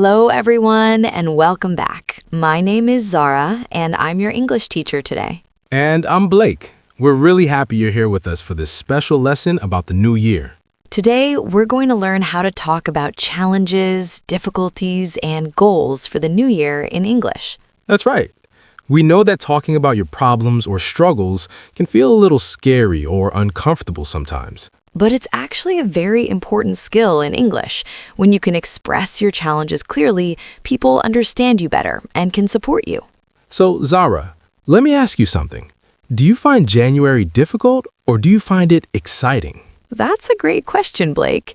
Hello, everyone, and welcome back. My name is Zara, and I'm your English teacher today. And I'm Blake. We're really happy you're here with us for this special lesson about the new year. Today, we're going to learn how to talk about challenges, difficulties, and goals for the new year in English. That's right. We know that talking about your problems or struggles can feel a little scary or uncomfortable sometimes. But it's actually a very important skill in English. When you can express your challenges clearly, people understand you better and can support you. So, Zara, let me ask you something. Do you find January difficult or do you find it exciting? That's a great question, Blake.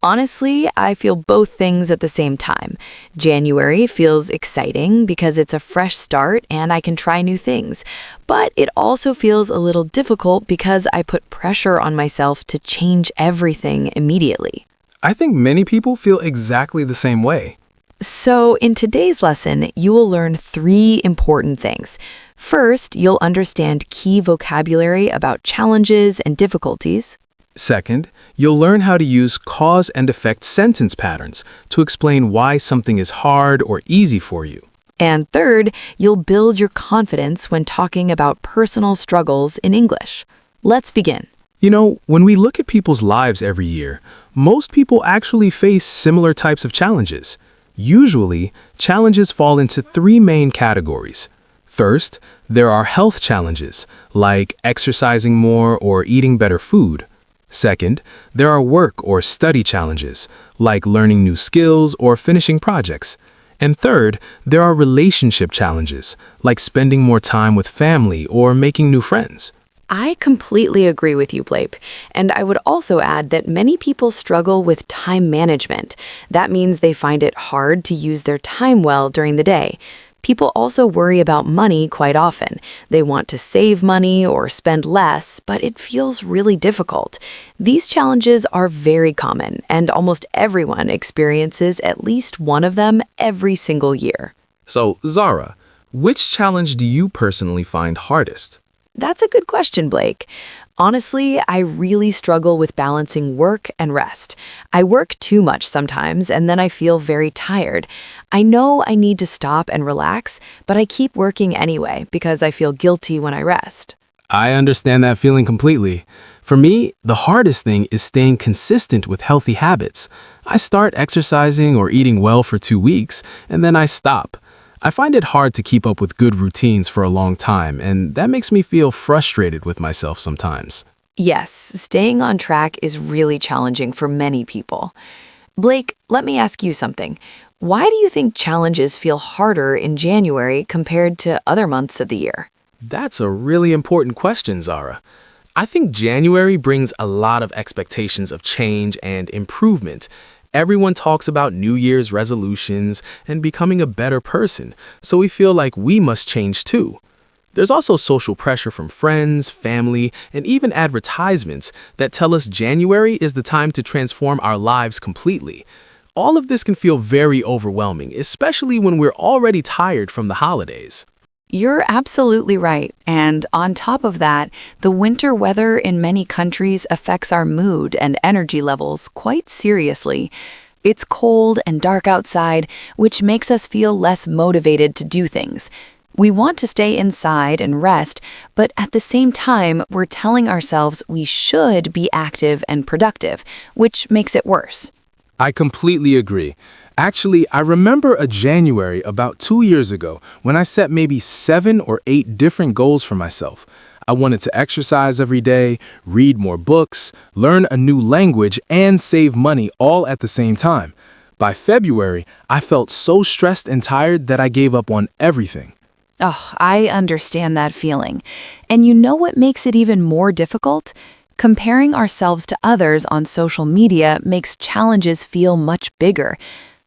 Honestly, I feel both things at the same time. January feels exciting because it's a fresh start and I can try new things. But it also feels a little difficult because I put pressure on myself to change everything immediately. I think many people feel exactly the same way. So, in today's lesson, you will learn 3 important things. First, you'll understand key vocabulary about challenges and difficulties. Second, you'll learn how to use cause and effect sentence patterns to explain why something is hard or easy for you. And third, you'll build your confidence when talking about personal struggles in English. Let's begin. You know, when we look at people's lives every year, most people actually face similar types of challenges. Usually, challenges fall into 3 main categories. First, there are health challenges, like exercising more or eating better food. Second, there are work or study challenges, like learning new skills or finishing projects. And third, there are relationship challenges, like spending more time with family or making new friends. I completely agree with you, Blake. And I would also add that many people struggle with time management. That means they find it hard to use their time well during the day. People also worry about money quite often. They want to save money or spend less, but it feels really difficult. These challenges are very common, and almost everyone experiences at least one of them every single year. So, Zara, which challenge do you personally find hardest? That's a good question, Blake. Honestly, I really struggle with balancing work and rest. I work too much sometimes, and then I feel very tired. I know I need to stop and relax, but I keep working anyway because I feel guilty when I rest. I understand that feeling completely. For me, the hardest thing is staying consistent with healthy habits. I start exercising or eating well for 2 weeks, and then I stop. I find it hard to keep up with good routines for a long time, and that makes me feel frustrated with myself sometimes. Yes, staying on track is really challenging for many people. Blake, let me ask you something. Why do you think challenges feel harder in January compared to other months of the year? That's a really important question, Zara. I think January brings a lot of expectations of change and improvement. Everyone talks about New Year's resolutions and becoming a better person, so we feel like we must change too. There's also social pressure from friends, family, and even advertisements that tell us January is the time to transform our lives completely. All of this can feel very overwhelming, especially when we're already tired from the holidays. You're absolutely right. And on top of that, the winter weather in many countries affects our mood and energy levels quite seriously. It's cold and dark outside, which makes us feel less motivated to do things. We want to stay inside and rest, but at the same time, we're telling ourselves we should be active and productive, which makes it worse. I completely agree. Actually, I remember a January about 2 years ago when I set maybe 7 or 8 different goals for myself. I wanted to exercise every day, read more books, learn a new language, and save money all at the same time. By February, I felt so stressed and tired that I gave up on everything. Oh, I understand that feeling. And you know what makes it even more difficult? Comparing ourselves to others on social media makes challenges feel much bigger.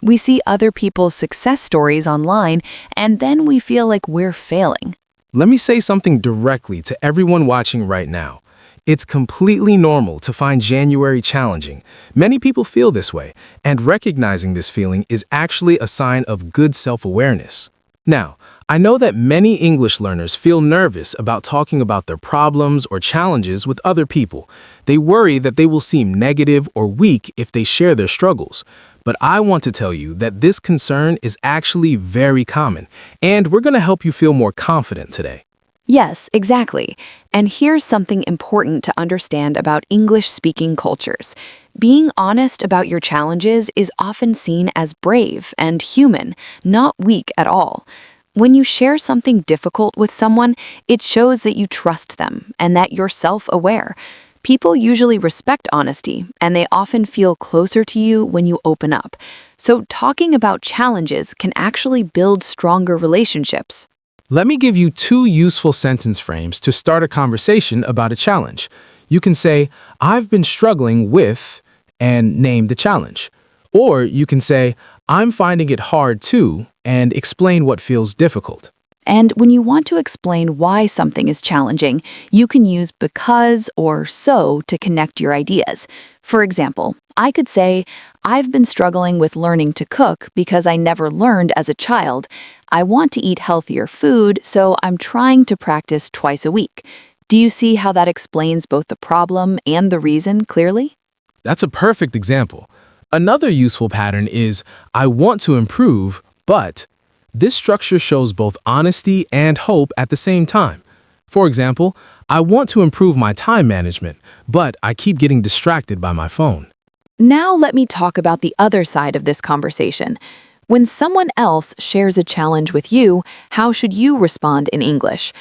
We see other people's success stories online, and then we feel like we're failing. Let me say something directly to everyone watching right now. It's completely normal to find January challenging. Many people feel this way, and recognizing this feeling is actually a sign of good self-awareness. Now, I know that many English learners feel nervous about talking about their problems or challenges with other people. They worry that they will seem negative or weak if they share their struggles. But I want to tell you that this concern is actually very common, and we're going to help you feel more confident today. Yes, exactly. And here's something important to understand about English-speaking cultures. Being honest about your challenges is often seen as brave and human, not weak at all. When you share something difficult with someone, it shows that you trust them and that you're self-aware. People usually respect honesty, and they often feel closer to you when you open up. So talking about challenges can actually build stronger relationships. Let me give you two useful sentence frames to start a conversation about a challenge. You can say, I've been struggling with, and name the challenge. Or you can say, I'm finding it hard too, and explain what feels difficult. And when you want to explain why something is challenging, you can use because or so to connect your ideas. For example, I could say, I've been struggling with learning to cook because I never learned as a child. I want to eat healthier food, so I'm trying to practice twice a week. Do you see how that explains both the problem and the reason clearly? That's a perfect example. Another useful pattern is, I want to improve, but this structure shows both honesty and hope at the same time. For example, I want to improve my time management, but I keep getting distracted by my phone. Now let me talk about the other side of this conversation. When someone else shares a challenge with you, how should you respond in English?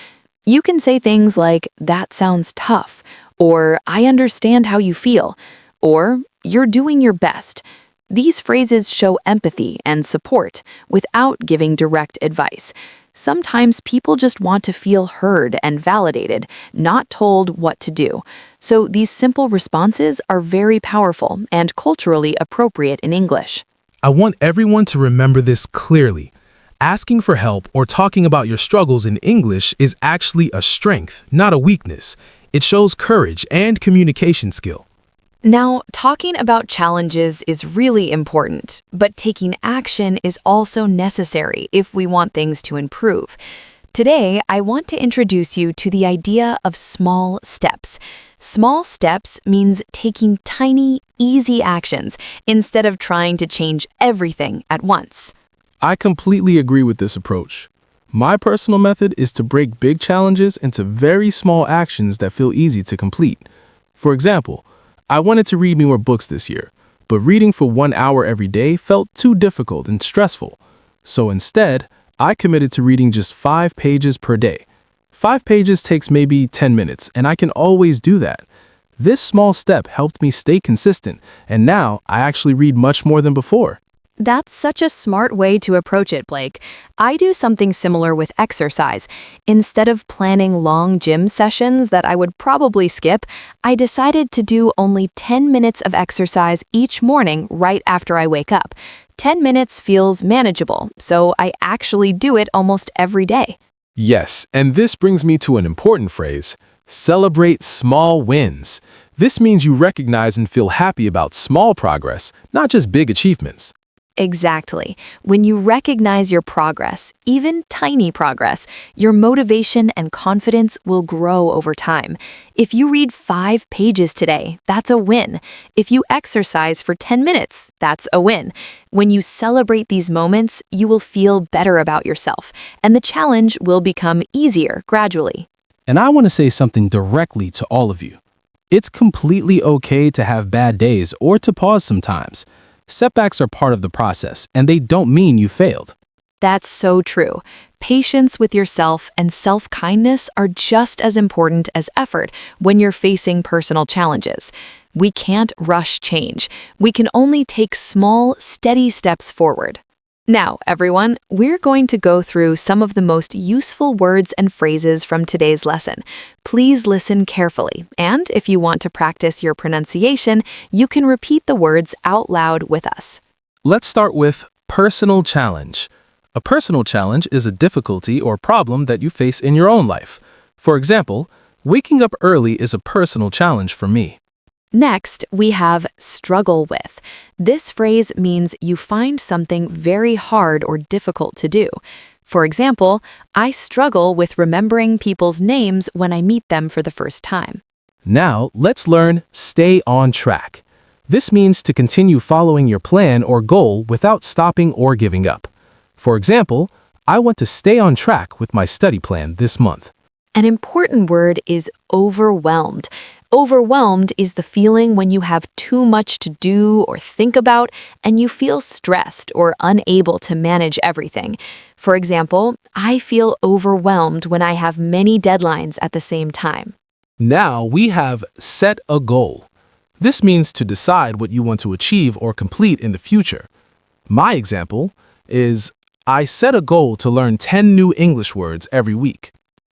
You can say things like, that sounds tough, or I understand how you feel, or you're doing your best. These phrases show empathy and support without giving direct advice. Sometimes people just want to feel heard and validated, not told what to do. So these simple responses are very powerful and culturally appropriate in English. I want everyone to remember this clearly. Asking for help or talking about your struggles in English is actually a strength, not a weakness. It shows courage and communication skill. Now, talking about challenges is really important, but taking action is also necessary if we want things to improve. Today, I want to introduce you to the idea of small steps. Small steps means taking tiny, easy actions instead of trying to change everything at once. I completely agree with this approach. My personal method is to break big challenges into very small actions that feel easy to complete. For example, I wanted to read more books this year, but reading for 1 hour every day felt too difficult and stressful. So instead, I committed to reading just 5 pages per day. 5 pages takes maybe 10 minutes, and I can always do that. This small step helped me stay consistent, and now I actually read much more than before. That's such a smart way to approach it, Blake. I do something similar with exercise. Instead of planning long gym sessions that I would probably skip, I decided to do only 10 minutes of exercise each morning right after I wake up. 10 minutes feels manageable, so I actually do it almost every day. Yes, and this brings me to an important phrase: celebrate small wins. This means you recognize and feel happy about small progress, not just big achievements. Exactly. When you recognize your progress, even tiny progress, your motivation and confidence will grow over time. If you read 5 pages today, that's a win. If you exercise for 10 minutes, that's a win. When you celebrate these moments, you will feel better about yourself, and the challenge will become easier gradually. And I want to say something directly to all of you. It's completely okay to have bad days or to pause sometimes. Setbacks are part of the process, and they don't mean you failed. That's so true. Patience with yourself and self-kindness are just as important as effort when you're facing personal challenges. We can't rush change. We can only take small, steady steps forward. Now, everyone, we're going to go through some of the most useful words and phrases from today's lesson. Please listen carefully, and if you want to practice your pronunciation, you can repeat the words out loud with us. Let's start with personal challenge. A personal challenge is a difficulty or problem that you face in your own life. For example, waking up early is a personal challenge for me. Next, we have struggle with. This phrase means you find something very hard or difficult to do. For example, I struggle with remembering people's names when I meet them for the first time. Now, let's learn stay on track. This means to continue following your plan or goal without stopping or giving up. For example, I want to stay on track with my study plan this month. An important word is overwhelmed. Overwhelmed is the feeling when you have too much to do or think about and you feel stressed or unable to manage everything. For example, I feel overwhelmed when I have many deadlines at the same time. Now we have set a goal. This means to decide what you want to achieve or complete in the future. My example is I set a goal to learn 10 new English words every week.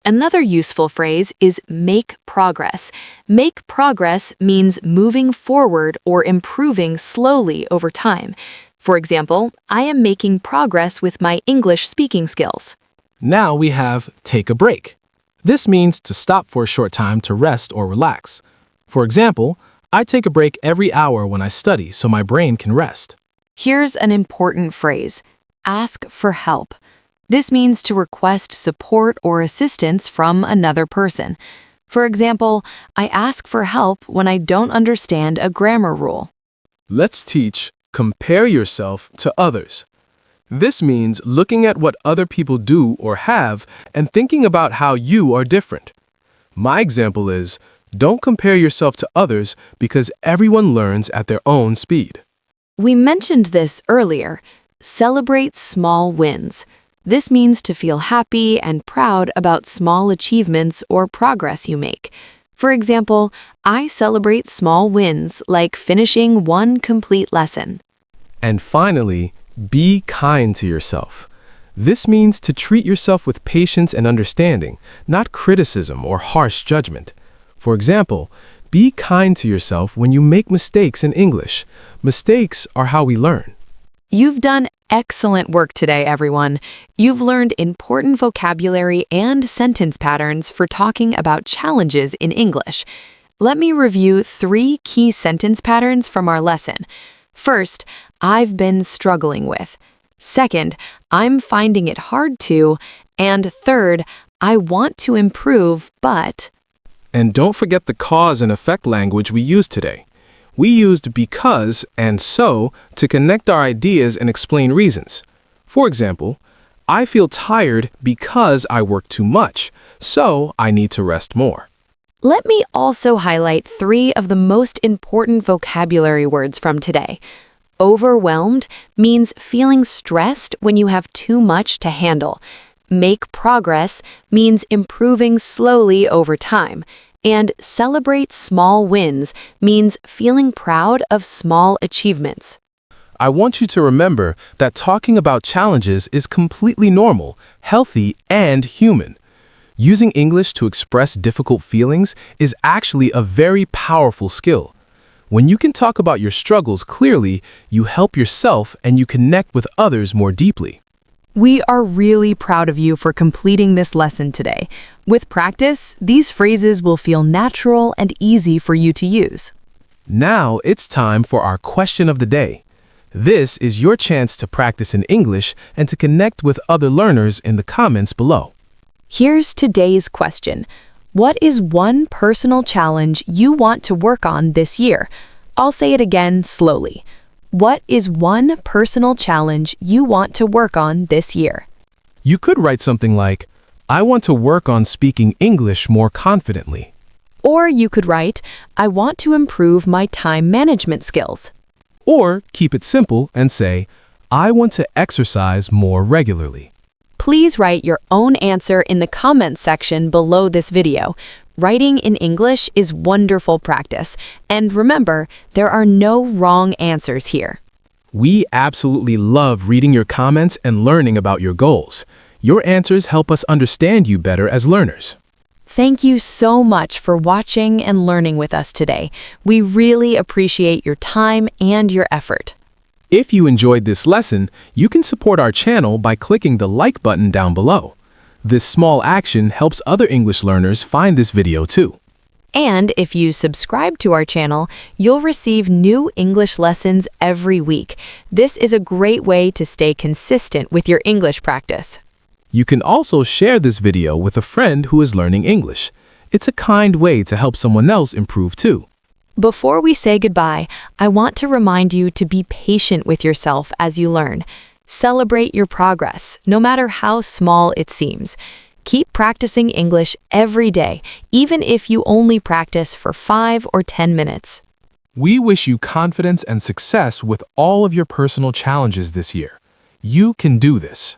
Another useful phrase is make progress. Make progress means moving forward or improving slowly over time. For example, I am making progress with my English speaking skills. Now we have take a break. This means to stop for a short time to rest or relax. For example, I take a break every hour when I study so my brain can rest. Here's an important phrase. Ask for help. This means to request support or assistance from another person. For example, I ask for help when I don't understand a grammar rule. Let's teach compare yourself to others. This means looking at what other people do or have and thinking about how you are different. My example is, don't compare yourself to others because everyone learns at their own speed. We mentioned this earlier. Celebrate small wins. This means to feel happy and proud about small achievements or progress you make. For example, I celebrate small wins like finishing one complete lesson. And finally, be kind to yourself. This means to treat yourself with patience and understanding, not criticism or harsh judgment. For example, be kind to yourself when you make mistakes in English. Mistakes are how we learn. You've done excellent work today, everyone. You've learned important vocabulary and sentence patterns for talking about challenges in English. Let me review 3 key sentence patterns from our lesson. First, I've been struggling with. Second, I'm finding it hard to. And third, I want to improve, but... And don't forget the cause and effect language we used today. We used because and so to connect our ideas and explain reasons. For example, I feel tired because I work too much, so I need to rest more. Let me also highlight 3 of the most important vocabulary words from today. Overwhelmed means feeling stressed when you have too much to handle. Make progress means improving slowly over time. And celebrate small wins means feeling proud of small achievements. I want you to remember that talking about challenges is completely normal, healthy, and human. Using English to express difficult feelings is actually a very powerful skill. When you can talk about your struggles clearly, you help yourself and you connect with others more deeply. We are really proud of you for completing this lesson today. With practice, these phrases will feel natural and easy for you to use. Now it's time for our question of the day. This is your chance to practice in English and to connect with other learners in the comments below. Here's today's question. What is one personal challenge you want to work on this year? I'll say it again slowly. What is one personal challenge you want to work on this year? You could write something like, I want to work on speaking English more confidently. Or you could write, I want to improve my time management skills. Or keep it simple and say, I want to exercise more regularly. Please write your own answer in the comments section below this video. Writing in English is wonderful practice. And remember, there are no wrong answers here. We absolutely love reading your comments and learning about your goals. Your answers help us understand you better as learners. Thank you so much for watching and learning with us today. We really appreciate your time and your effort. If you enjoyed this lesson, you can support our channel by clicking the like button down below. This small action helps other English learners find this video too. And if you subscribe to our channel, you'll receive new English lessons every week. This is a great way to stay consistent with your English practice. You can also share this video with a friend who is learning English. It's a kind way to help someone else improve too. Before we say goodbye, I want to remind you to be patient with yourself as you learn. Celebrate your progress, no matter how small it seems. Keep practicing English every day, even if you only practice for 5 or 10 minutes. We wish you confidence and success with all of your personal challenges this year. You can do this.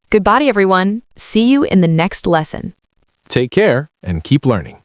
Goodbye, everyone. See you in the next lesson. Take care and keep learning.